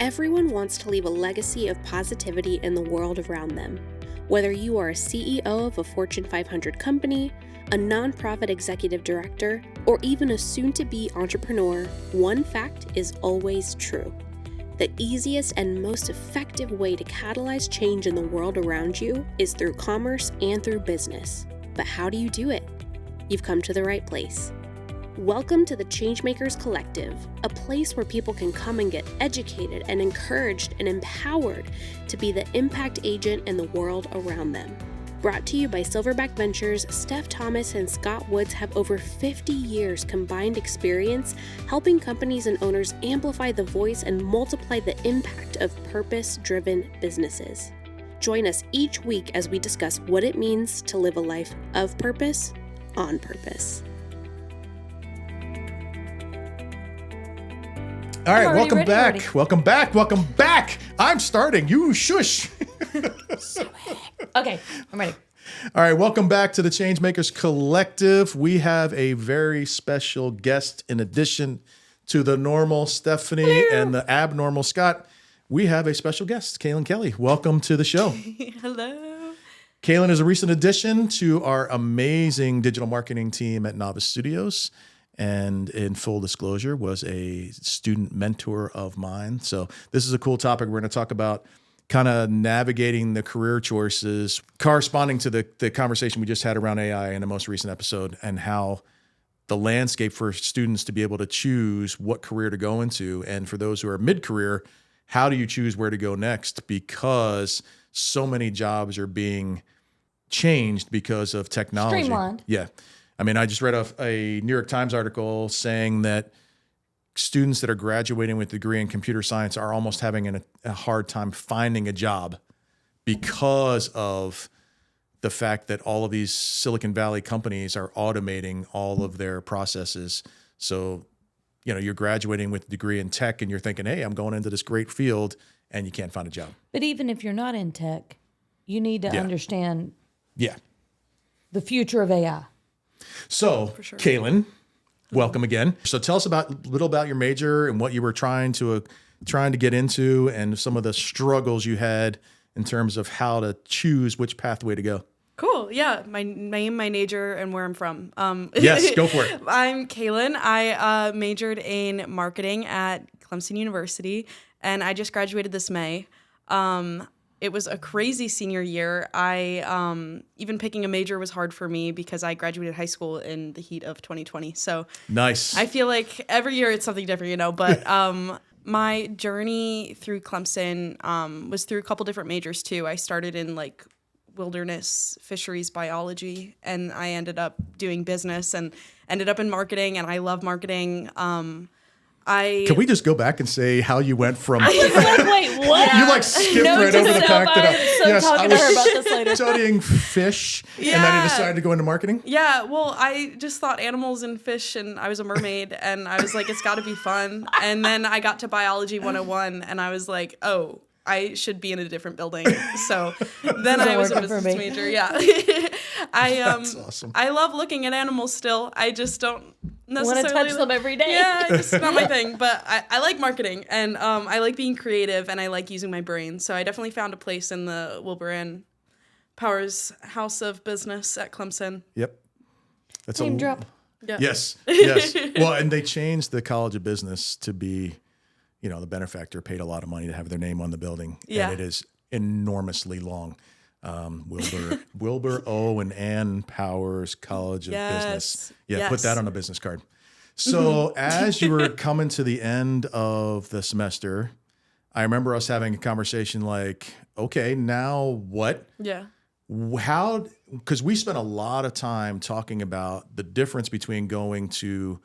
Everyone wants to leave a legacy of positivity in the world around them. Whether you are a CEO of a Fortune 500 company, a nonprofit executive director, or even a soon-to-be entrepreneur, one fact is always true. The easiest and most effective way to catalyze change in the world around you is through commerce and through business. But how do you do it? You've come to the right place. Welcome to the Changemakers Collective, a place where people can come and get educated and encouraged and empowered to be the impact agent in the world around them. Brought to you by Silverback Ventures, Steph Thomas and Scott Woods have over 50 years combined experience helping companies and owners amplify the voice and multiply the impact of purpose-driven businesses. Join us each week as we discuss what it means to live a life of purpose on purpose. All right, welcome back. Welcome back. I'm starting. You shush. Okay, I'm ready. All right, welcome back to the Changemakers Collective. We have a very special guest in addition to the normal Stephanie and the abnormal Scott. We have a special guest, Kailyn Kelly. Welcome to the show. Hello. Kailyn is a recent addition to our amazing digital marketing team at Novice Studios. And in full disclosure, was a student mentor of mine. So this is a cool topic. We're going to talk about kind of navigating the career choices corresponding to the conversation we just had around AI in the most recent episode, and how the landscape for students to be able to choose what career to go into. And for those who are mid-career, how do you choose where to go next? Because so many jobs are being changed because of technology. Streamlined. Yeah. I mean, I just read a New York Times article saying that students that are graduating with a degree in computer science are almost having a hard time finding a job because of the fact that all of these Silicon Valley companies are automating all of their processes. So, you know, you're graduating with a degree in tech and you're thinking, hey, I'm going into this great field, and you can't find a job. But even if you're not in tech, you need to understand the future of AI. So, sure. Kailyn, welcome again. So tell us a little about your major and what you were trying to get into, and some of the struggles you had in terms of how to choose which pathway to go. Cool. Yeah. My name, my major, and where I'm from. Yes, go for it. I'm Kailyn. I majored in marketing at Clemson University, and I just graduated this May. It was a crazy senior year. Even picking a major was hard for me because I graduated high school in the heat of 2020. So nice. I feel like every year it's something different, you know. But my journey through Clemson was through a couple different majors too. I started in like wilderness fisheries biology, and I ended up doing business and ended up in marketing, and I love marketing. Can we just go back and say how you went from? I was like, wait, what? You like skipped right over the fact that I was about this later. Studying fish, and then you decided to go into marketing. Yeah, well, I just thought animals and fish, and I was a mermaid, and I was like, it's got to be fun. And then I got to biology 101, and I was like, oh, I should be in a different building. So then I was a business major. Yeah. That's awesome. I love looking at animals still. I just don't necessarily want to touch them every day. Yeah, it's not my thing. But I like marketing, and I like being creative, and I like using my brain. So I definitely found a place in the Wilbur Powers House of Business at Clemson. Yep. That's Name drop. Yeah. Yes. Well, and they changed the College of Business to be, you know, the benefactor paid a lot of money to have their name on the building. Yeah. And it is enormously long. Wilbur O. and Ann Powers College of Business. Yeah, yes. Put that on a business card. So as you were coming to the end of the semester, I remember us having a conversation like, okay, now what? Yeah. How, because we spent a lot of time talking about the difference between going to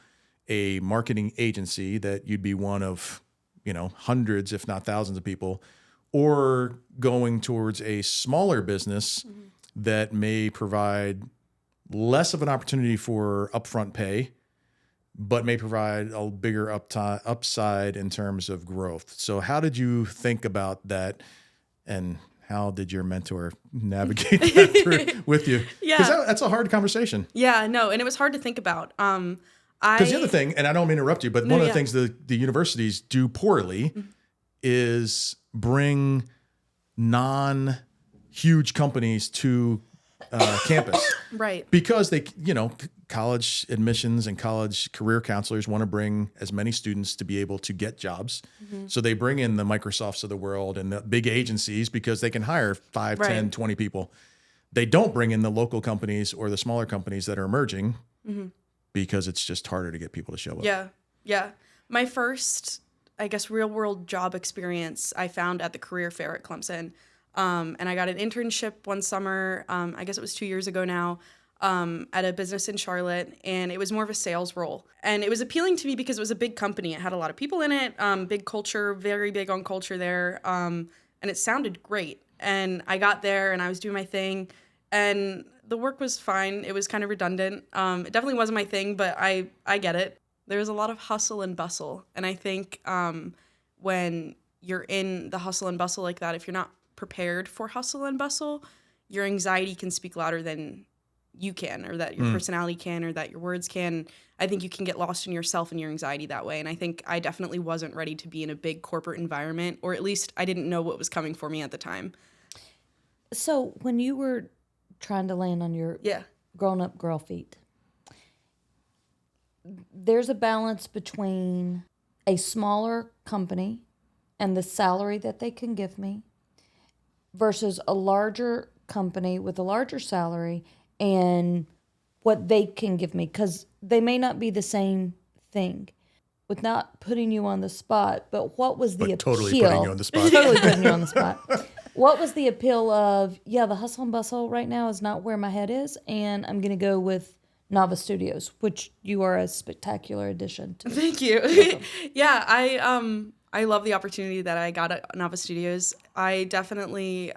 a marketing agency that you'd be one of, you know, hundreds, if not thousands of people, or going towards a smaller business that may provide less of an opportunity for upfront pay, but may provide a bigger upside in terms of growth. So how did you think about that, and how did your mentor navigate that through with you? Yeah. Because that's a hard conversation. Yeah, no, and it was hard to think about. Because the other thing, and I don't mean to interrupt you, but one of the things the universities do poorly is bring non-huge companies to campus. Right. Because they, college admissions and college career counselors want to bring as many students to be able to get jobs. Mm-hmm. So they bring in the Microsofts of the world and the big agencies because they can hire 5, 10, 20 people. They don't bring in the local companies or the smaller companies that are emerging because it's just harder to get people to show up. Yeah. Yeah. My first, I guess, real world job experience I found at the career fair at Clemson. And I got an internship one summer, I guess it was 2 years ago now, at a business in Charlotte, and it was more of a sales role. And it was appealing to me because it was a big company. It had a lot of people in it, big culture, very big on culture there, and it sounded great. And I got there, and I was doing my thing, and the work was fine. It was kind of redundant. It definitely wasn't my thing, but I get it. There was a lot of hustle and bustle, and I think when you're in the hustle and bustle like that, if you're not prepared for hustle and bustle, your anxiety can speak louder than you can, or that your personality can, or that your words can. I think you can get lost in yourself and your anxiety that way. And I think I definitely wasn't ready to be in a big corporate environment, or at least I didn't know what was coming for me at the time. So when you were trying to land on your grown-up girl feet, there's a balance between a smaller company and the salary that they can give me versus a larger company with a larger salary and what they can give me, because they may not be the same thing. With not putting you on the spot, but what was the appeal? Totally putting you on the spot. Totally putting you on the spot. What was the appeal of, the hustle and bustle right now is not where my head is, and I'm going to go with Novice Studios, which you are a spectacular addition to. Thank you. Yeah, I love the opportunity that I got at Novice Studios. I definitely,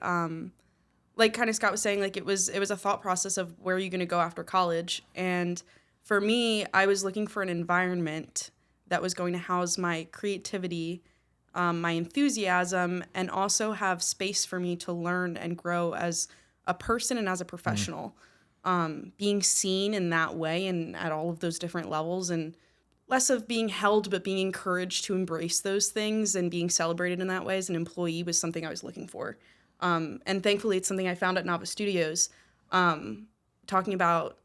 like kind of Scott was saying, like it was a thought process of where are you going to go after college. And for me, I was looking for an environment that was going to house my creativity, my enthusiasm, and also have space for me to learn and grow as a person and as a professional. Being seen in that way and at all of those different levels, and less of being held, but being encouraged to embrace those things and being celebrated in that way as an employee was something I was looking for. And thankfully, it's something I found at Novice Studios. Talking about,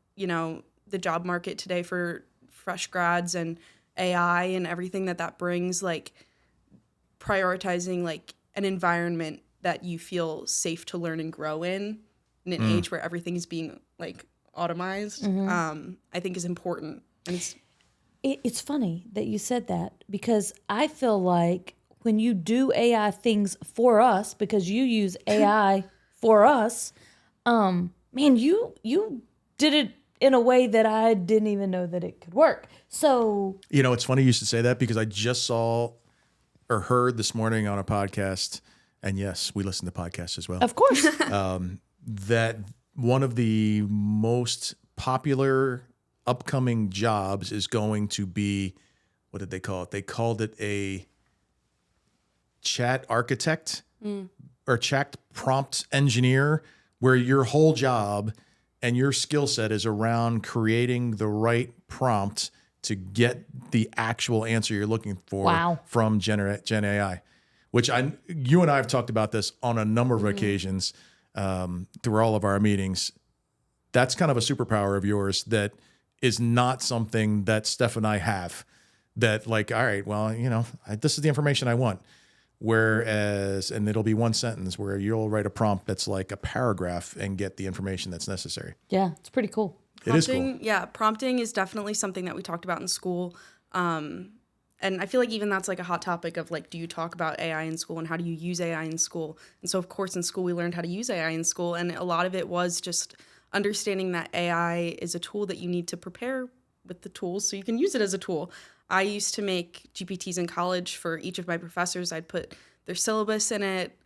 the job market today for fresh grads and AI and everything that brings, like prioritizing like an environment that you feel safe to learn and grow in an age where everything is being like automized, I think is important. And it's funny that you said that, because I feel like when you do AI things for us, because you use AI for us, man, you did it in a way that I didn't even know that it could work. So, it's funny you should say that, because I just saw or heard this morning on a podcast, and yes, we listen to podcasts as well. Of course. That one of the most popular upcoming jobs is going to be, what did they call it? They called it a chat architect or chat prompt engineer, where your whole job and your skill set is around creating the right prompt to get the actual answer you're looking for from Gen AI, which you and I have talked about this on a number of occasions through all of our meetings. That's kind of a superpower of yours that is not something that Steph and I have, that like, all right, well, this is the information I want. Whereas, and it'll be one sentence where you'll write a prompt that's like a paragraph and get the information that's necessary. Yeah, it's pretty cool. It is cool. Yeah, prompting is definitely something that we talked about in school. And I feel like even that's like a hot topic of like, do you talk about AI in school and how do you use AI in school? And so of course in school we learned how to use AI in school, and a lot of it was just understanding that AI is a tool that you need to prepare with the tools so you can use it as a tool. I used to make GPTs in college for each of my professors. I'd put their syllabus in it,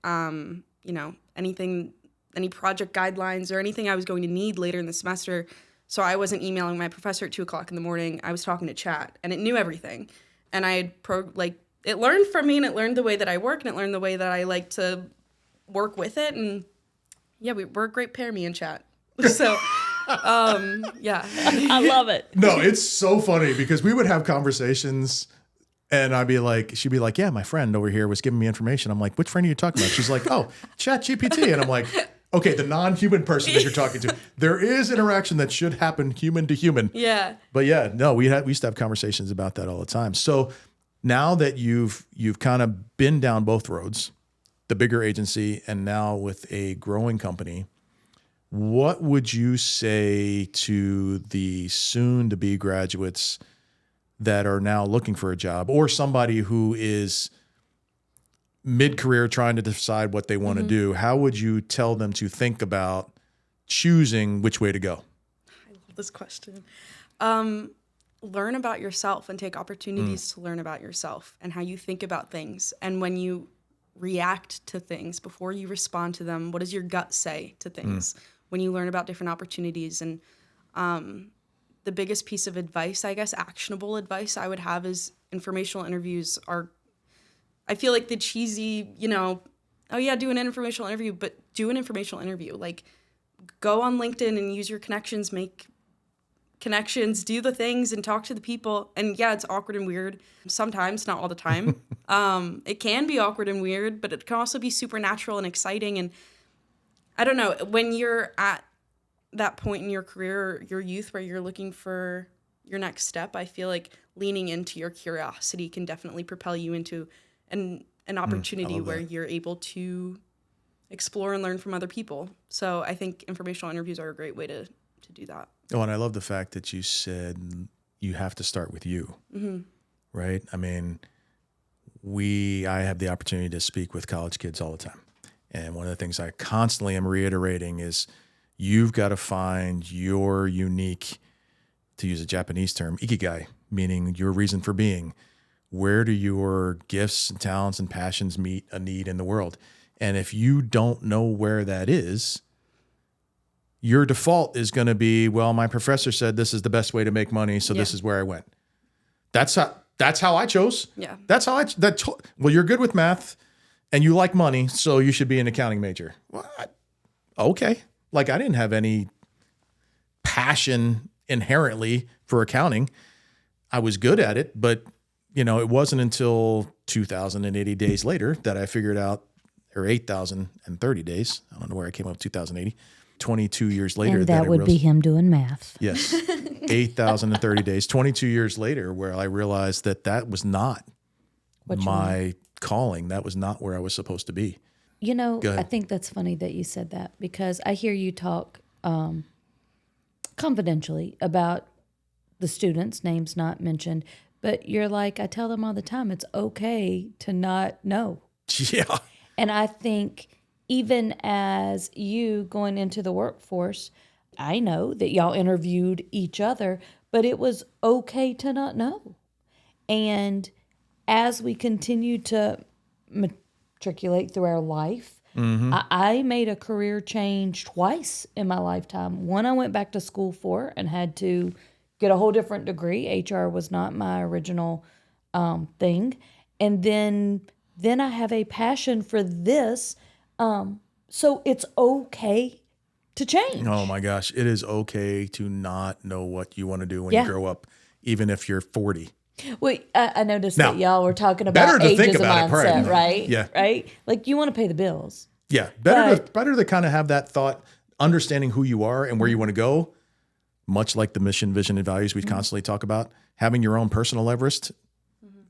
anything, any project guidelines or anything I was going to need later in the semester. So I wasn't emailing my professor at 2:00 in the morning. I was talking to chat, and it knew everything. And it learned from me, and it learned the way that I work, and it learned the way that I like to work with it. And yeah, we're a great pair, me and chat. So, yeah. I love it. No, it's so funny because we would have conversations And she'd be like, yeah, my friend over here was giving me information. I'm like, which friend are you talking about? She's like, oh, ChatGPT. And I'm like, okay, the non-human person that you're talking to. There is interaction that should happen human to human. Yeah. But yeah, no, we used to have conversations about that all the time. So now that you've kind of been down both roads, the bigger agency and now with a growing company, what would you say to the soon-to-be graduates that are now looking for a job, or somebody who is mid-career trying to decide what they want to do? How would you tell them to think about choosing which way to go? I love this question. Learn about yourself and take opportunities to learn about yourself and how you think about things. And when you react to things before you respond to them, what does your gut say to things? When you learn about different opportunities. And the biggest piece of advice, I guess, actionable advice I would have is informational interviews are, I feel like the cheesy, oh yeah, do an informational interview, but do an informational interview. Like, go on LinkedIn and use your connections, make connections, do the things and talk to the people. And yeah, it's awkward and weird sometimes, not all the time. It can be awkward and weird, but it can also be supernatural and exciting. And I don't know, when you're at that point in your career or your youth where you're looking for your next step, I feel like leaning into your curiosity can definitely propel you into an opportunity where you're able to explore and learn from other people. So I think informational interviews are a great way to do that. Oh, and I love the fact that you said you have to start with you, right? I mean, I have the opportunity to speak with college kids all the time. And one of the things I constantly am reiterating is you've got to find your unique, to use a Japanese term, ikigai, meaning your reason for being. Where do your gifts and talents and passions meet a need in the world? And if you don't know where that is, your default is going to be, well, my professor said this is the best way to make money, so this is where I went. That's how I chose. Yeah. That's how well, you're good with math and you like money, so you should be an accounting major. Well, okay. Like, I didn't have any passion inherently for accounting. I was good at it, but it wasn't until 2,080 days later that I figured out, or 8,030 days. I don't know where I came up with 2,080. 22 years later. And that would be him doing math. Yes. 8,030 days. 22 years later, where I realized that was not my calling. That was not where I was supposed to be. I think that's funny that you said that, because I hear you talk confidentially about the students, names not mentioned, but you're like, I tell them all the time, it's okay to not know. Yeah. And I think even as you going into the workforce, I know that y'all interviewed each other, but it was okay to not know. And as we continue to matriculate through our life, I made a career change twice in my lifetime. One I went back to school for and had to get a whole different degree. HR was not my original thing. And then I have a passion for this. So it's okay to change. Oh my gosh. It is okay to not know what you want to do when you grow up, even if you're 40. Well, I noticed that y'all were talking about ages of mindset, right? Yeah. Right? Like, you want to pay the bills. Yeah. Better to kind of have that thought, understanding who you are and where you want to go, much like the mission, vision, and values we constantly talk about, having your own personal Everest.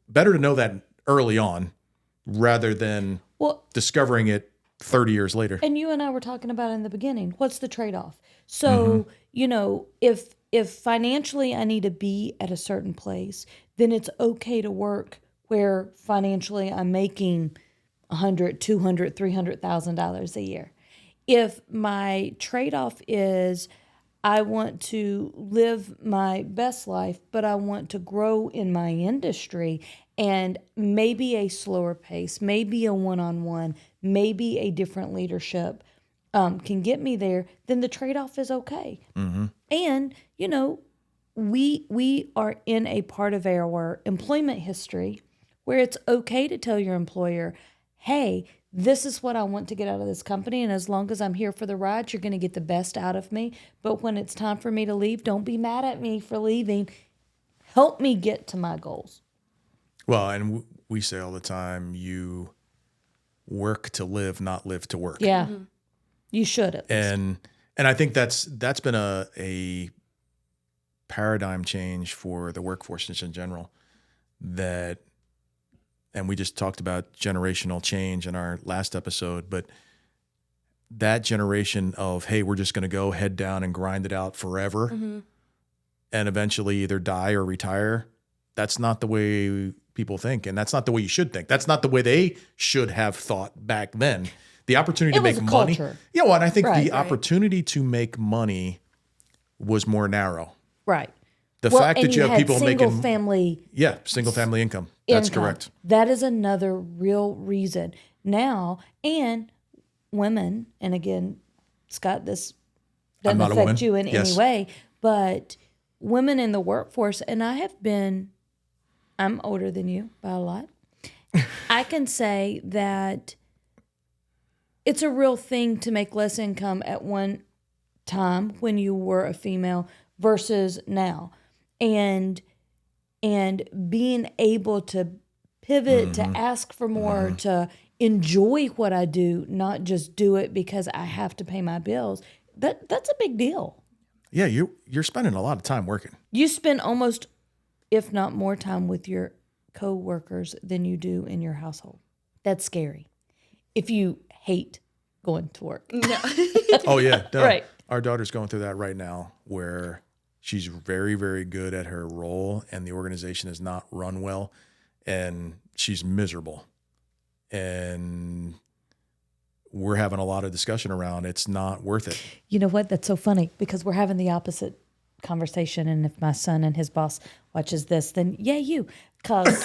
Better to know that early on rather than discovering it 30 years later. And you and I were talking about in the beginning, what's the trade-off? So, if financially I need to be at a certain place, then it's okay to work where financially I'm making $100,000, $200,000, $300,000 a year. If my trade-off is I want to live my best life, but I want to grow in my industry, and maybe a slower pace, maybe a one-on-one, maybe a different leadership can get me there, then the trade-off is okay. And, we are in a part of our employment history where it's okay to tell your employer, hey, this is what I want to get out of this company, and as long as I'm here for the ride, you're going to get the best out of me. But when it's time for me to leave, don't be mad at me for leaving. Help me get to my goals. Well, and we say all the time, you work to live, not live to work. Yeah. You should at least. And I think that's been a paradigm change for the workforce just in general. And we just talked about generational change in our last episode, but that generation of, hey, we're just going to go head down and grind it out forever and eventually either die or retire. That's not the way people think. And that's not the way you should think. That's not the way they should have thought back then. The opportunity to make money. Culture. Yeah, well, and I think Right. the opportunity to make money was more narrow. Right. The fact that you have had people making single family single family income. That's income. correct. That is another real reason now. And women, and again, Scott, this I'm doesn't not a woman. affect you in Yes. any way, but women in the workforce, and I'm older than you by a lot. I can say that it's a real thing to make less income at one time when you were a female versus now. And being able to pivot, to ask for more, to enjoy what I do, not just do it because I have to pay my bills. That's a big deal. Yeah, you're spending a lot of time working. You spend almost, if not more time with your co-workers than you do in your household. That's scary. If you hate going to work. Oh yeah, no. Right. Our daughter's going through that right now where she's very, very good at her role and the organization is not run well and she's miserable. And we're having a lot of discussion around it's not worth it. You know what? That's so funny because we're having the opposite conversation. And if my son and his boss watches this, then yay you. Because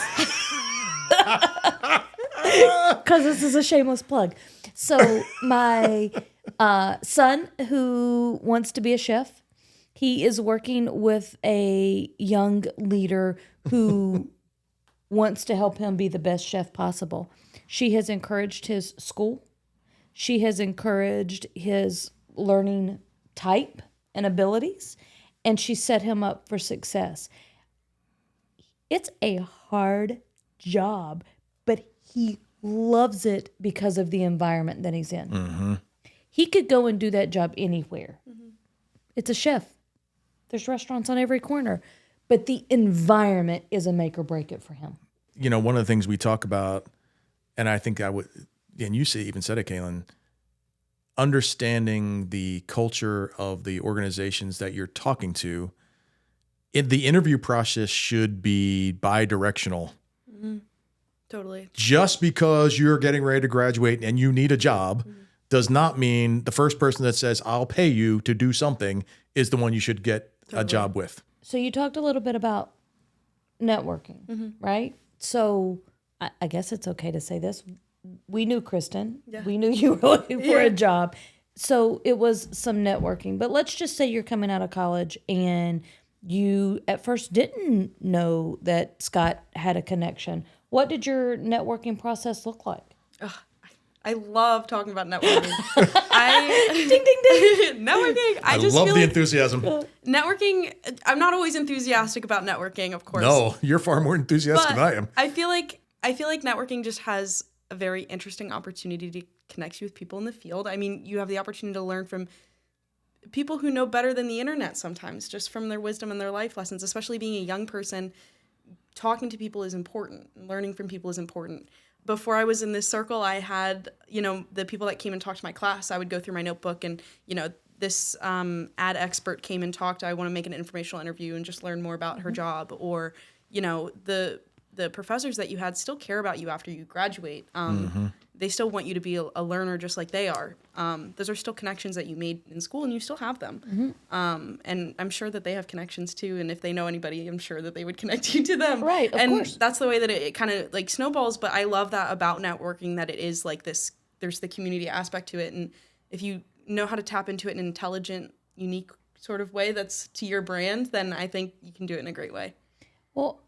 this is a shameless plug. So my son who wants to be a chef, he is working with a young leader who wants to help him be the best chef possible. She has encouraged his school. She has encouraged his learning type and abilities, and she set him up for success. It's a hard job, but he loves it because of the environment that he's in. Mm-hmm. He could go and do that job anywhere. It's a chef. There's restaurants on every corner, but the environment is a make or break it for him. You know, one of the things we talk about, and I think and you even said it, Kailyn, understanding the culture of the organizations that you're talking to, the interview process should be bi-directional. Totally. Just because you're getting ready to graduate and you need a job does not mean the first person that says, I'll pay you to do something is the one you should get a job with. So you talked a little bit about networking, right? So I guess it's okay to say this. We knew Kristen. Yeah. We knew you were looking for a job. So it was some networking. But let's just say you're coming out of college and you at first didn't know that Scott had a connection. What did your networking process look like? I love talking about networking. Ding, ding, ding. Networking. I just love feel the like enthusiasm. networking. I'm not always enthusiastic about networking, of course. No, you're far more enthusiastic But than I am. I feel like networking just has a very interesting opportunity to connect you with people in the field. I mean, you have the opportunity to learn from people who know better than the internet sometimes, just from their wisdom and their life lessons. Especially being a young person, talking to people is important. Learning from people is important. Before I was in this circle, I had, the people that came and talked to my class, I would go through my notebook and, this ad expert came and talked. I want to make an informational interview and just learn more about her job. Or, the professors that you had still care about you after you graduate. They still want you to be a learner just like they are. Those are still connections that you made in school and you still have them. And I'm sure that they have connections too. And if they know anybody, I'm sure that they would connect you to them. Right, of course. That's the way that it kind of like snowballs. But I love that about networking, that it is like this, there's the community aspect to it. And if you know how to tap into it in an intelligent, unique sort of way that's to your brand, then I think you can do it in a great way. Well,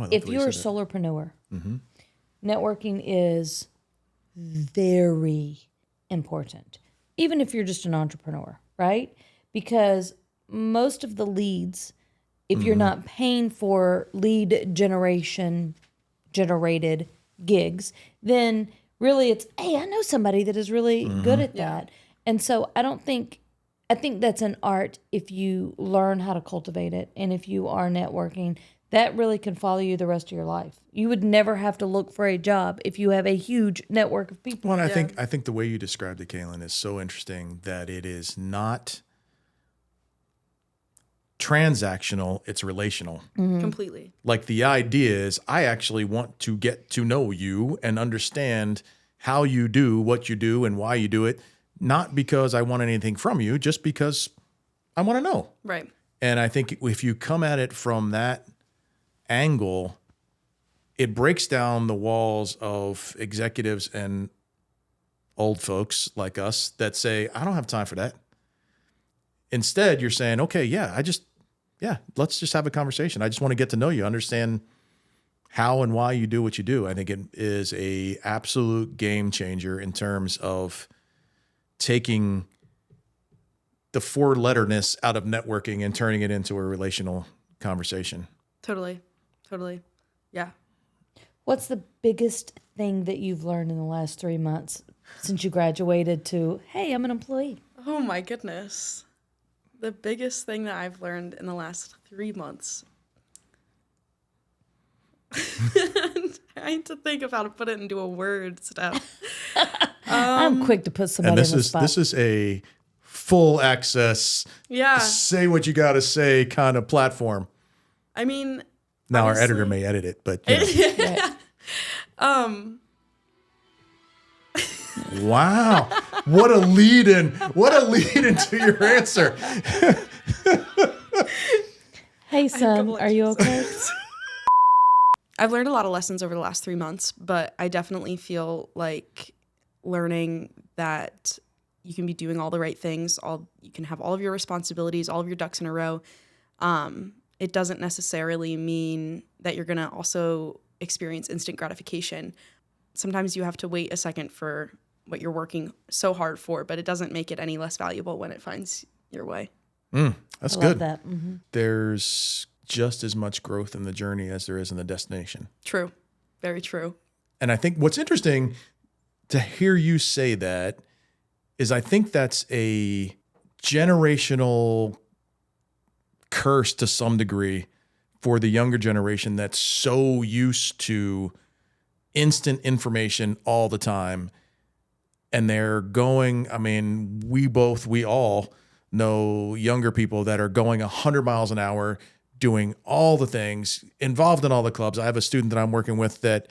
if you're a solopreneur, networking is very important, even if you're just an entrepreneur, right? Because most of the leads, if you're not paying for lead generation generated gigs, then really it's, hey, I know somebody that is really good at that. And so I think that's an art if you learn how to cultivate it. And if you are networking, that really can follow you the rest of your life. You would never have to look for a job if you have a huge network of people. Well, and I think the way you described it, Kailyn, is so interesting that it is not transactional, it's relational. Completely. Like the idea is I actually want to get to know you and understand how you do what you do and why you do it, not because I want anything from you, just because I want to know. Right. And I think if you come at it from that angle, it breaks down the walls of executives and old folks like us that say, I don't have time for that. Instead, you're saying, okay, let's just have a conversation. I just want to get to know you, understand how and why you do what you do. I think it is a absolute game changer in terms of taking the four-letterness out of networking and turning it into a relational conversation. Totally. Yeah. What's the biggest thing that you've learned in the last 3 months since you graduated to, hey, I'm an employee? Oh my goodness. The biggest thing that I've learned in the last 3 months. I need to think of how to put it into a word, Steph. I'm quick to put somebody on the spot. This is a full access, say what you got to say kind of platform. I mean, now honestly, our editor may edit it, but you know. Wow. What a lead in. What a lead into your answer. Hey, son, are you okay? I've learned a lot of lessons over the last 3 months, but I definitely feel like learning that you can be doing all the right things, you can have all of your responsibilities, all of your ducks in a row. It doesn't necessarily mean that you're going to also experience instant gratification. Sometimes you have to wait a second for what you're working so hard for, but it doesn't make it any less valuable when it finds your way. That's I good. love that. Mm-hmm. There's just as much growth in the journey as there is in the destination. True. Very true. And I think what's interesting to hear you say that is I think that's a generational curse to some degree for the younger generation that's so used to instant information all the time. And they're going, I mean, we all know younger people that are going 100 miles an hour, doing all the things, involved in all the clubs. I have a student that I'm working with that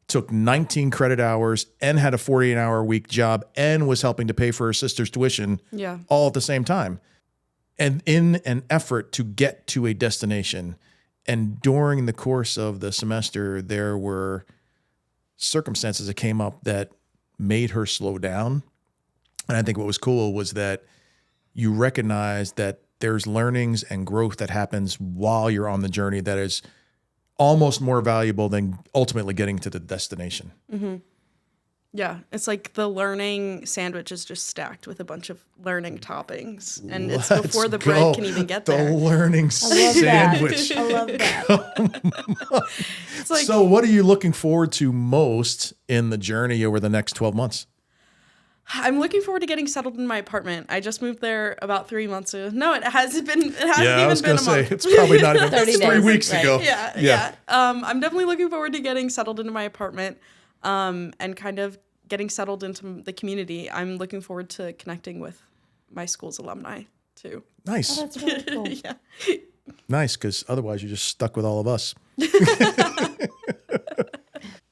took 19 credit hours and had a 48-hour week job and was helping to pay for her sister's tuition all at the same time. And in an effort to get to a destination. And during the course of the semester, there were circumstances that came up that made her slow down. And I think what was cool was that you recognize that there's learnings and growth that happens while you're on the journey that is almost more valuable than ultimately getting to the destination. Mm-hmm. Yeah, it's like the learning sandwich is just stacked with a bunch of learning toppings, and it's before the bread can even get there. The learning sandwich. I love that. It's like, so what are you looking forward to most in the journey over the next 12 months? I'm looking forward to getting settled in my apartment. I just moved there about 3 months ago. No, it hasn't even been I was a month. say, it's probably not even 30 3 days, weeks right. ago. Yeah. I'm definitely looking forward to getting settled into my apartment and kind of getting settled into the community. I'm looking forward to connecting with my school's alumni too. Nice. Oh, that's really cool. Yeah. Nice, because otherwise you're just stuck with all of us.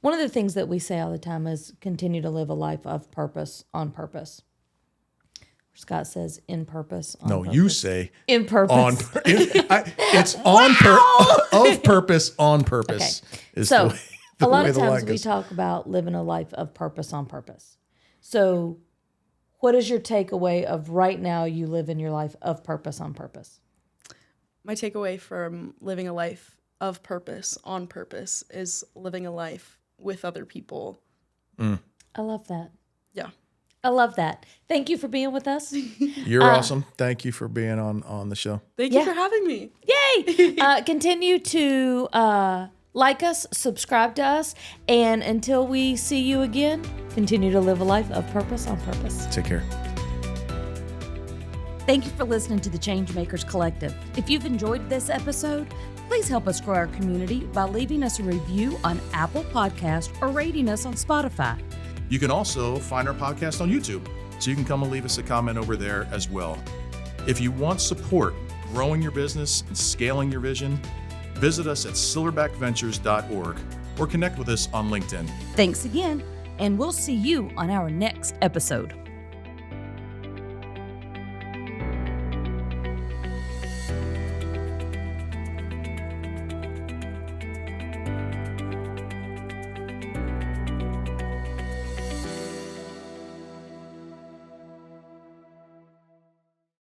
One of the things that we say all the time is continue to live a life of purpose on purpose. Scott says in purpose. On purpose. You say in purpose. It's of purpose on purpose. Okay. So a lot of times we talk about living a life of purpose on purpose. So what is your takeaway of right now you live in your life of purpose on purpose? My takeaway from living a life of purpose on purpose is living a life with other people. I love that. Yeah. I love that. Thank you for being with us. You're awesome. Thank you for being on the show. Thank you for having me. Yay! Continue to Like us, subscribe to us, and until we see you again, continue to live a life of purpose on purpose. Take care. Thank you for listening to the Changemakers Collective. If you've enjoyed this episode, please help us grow our community by leaving us a review on Apple Podcast or rating us on Spotify. You can also find our podcast on YouTube, so you can come and leave us a comment over there as well. If you want support growing your business and scaling your vision, visit us at silverbackventures.org or connect with us on LinkedIn. Thanks again, and we'll see you on our next episode.